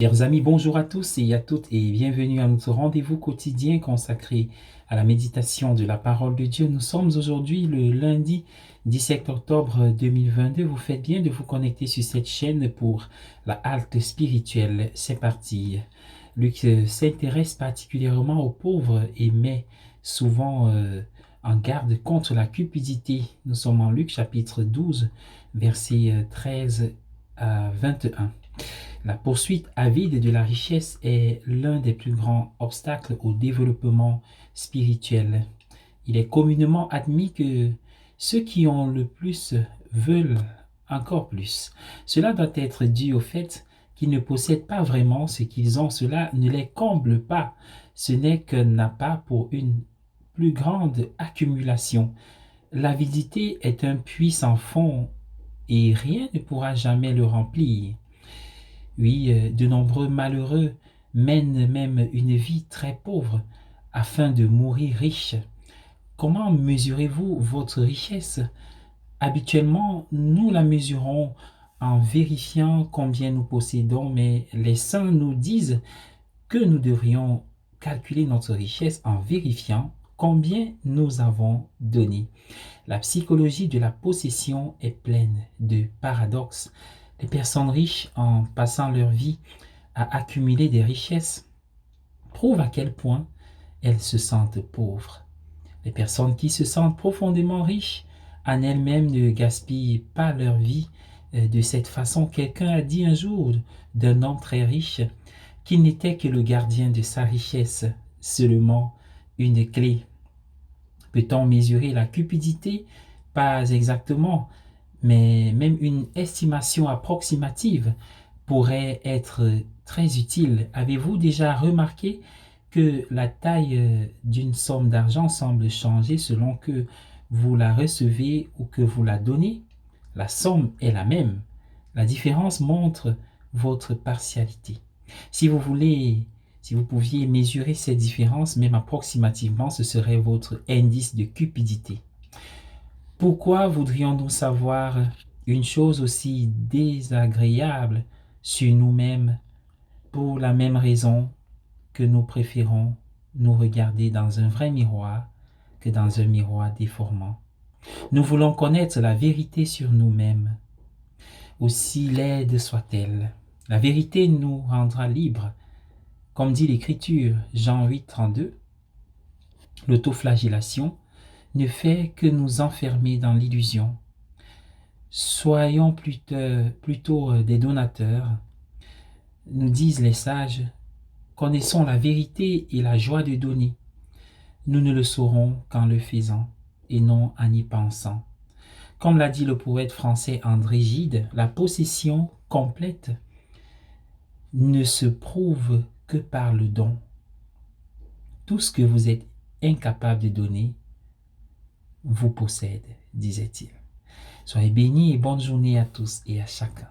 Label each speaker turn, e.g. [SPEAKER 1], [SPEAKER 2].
[SPEAKER 1] Chers amis, bonjour à tous et à toutes et bienvenue à notre rendez-vous quotidien consacré à la méditation de la parole de Dieu. Nous sommes aujourd'hui le lundi 17 octobre 2022. Vous faites bien de vous connecter sur cette chaîne pour la halte spirituelle. C'est parti. Luc s'intéresse particulièrement aux pauvres et met souvent en garde contre la cupidité. Nous sommes en Luc chapitre 12, versets 13 à 21. La poursuite avide de la richesse est l'un des plus grands obstacles au développement spirituel. Il est communément admis que ceux qui ont le plus veulent encore plus. Cela doit être dû au fait qu'ils ne possèdent pas vraiment ce qu'ils ont. Cela ne les comble pas. Ce n'est qu'un appât pour une plus grande accumulation. L'avidité est un puits sans fond et rien ne pourra jamais le remplir. Oui, de nombreux malheureux mènent même une vie très pauvre afin de mourir riches. Comment mesurez-vous votre richesse? Habituellement, nous la mesurons en vérifiant combien nous possédons, mais les saints nous disent que nous devrions calculer notre richesse en vérifiant combien nous avons donné. La psychologie de la possession est pleine de paradoxes. Les personnes riches, en passant leur vie à accumuler des richesses, prouvent à quel point elles se sentent pauvres. Les personnes qui se sentent profondément riches en elles-mêmes ne gaspillent pas leur vie de cette façon. Quelqu'un a dit un jour d'un homme très riche qu'il n'était que le gardien de sa richesse, seulement une clé. Peut-on mesurer la cupidité? Pas exactement, mais même une estimation approximative pourrait être très utile. Avez-vous déjà remarqué que la taille d'une somme d'argent semble changer selon que vous la recevez ou que vous la donnez? La somme est la même. La différence montre votre partialité. Si vous pouviez mesurer cette différence, même approximativement, ce serait votre indice de cupidité. Pourquoi voudrions-nous savoir une chose aussi désagréable sur nous-mêmes pour la même raison que nous préférons nous regarder dans un vrai miroir que dans un miroir déformant? Nous voulons connaître la vérité sur nous-mêmes, aussi laide soit-elle. La vérité nous rendra libres. Comme dit l'Écriture, Jean 8, 32, l'autoflagellation ne fait que nous enfermer dans l'illusion. Soyons plutôt des donateurs, nous disent les sages. Connaissons la vérité et la joie de donner. Nous ne le saurons qu'en le faisant et non en y pensant. Comme l'a dit le poète français André Gide, la possession complète ne se prouve que par le don. Tout ce que vous êtes incapable de donner vous possède, disait-il. Soyez bénis et bonne journée à tous et à chacun.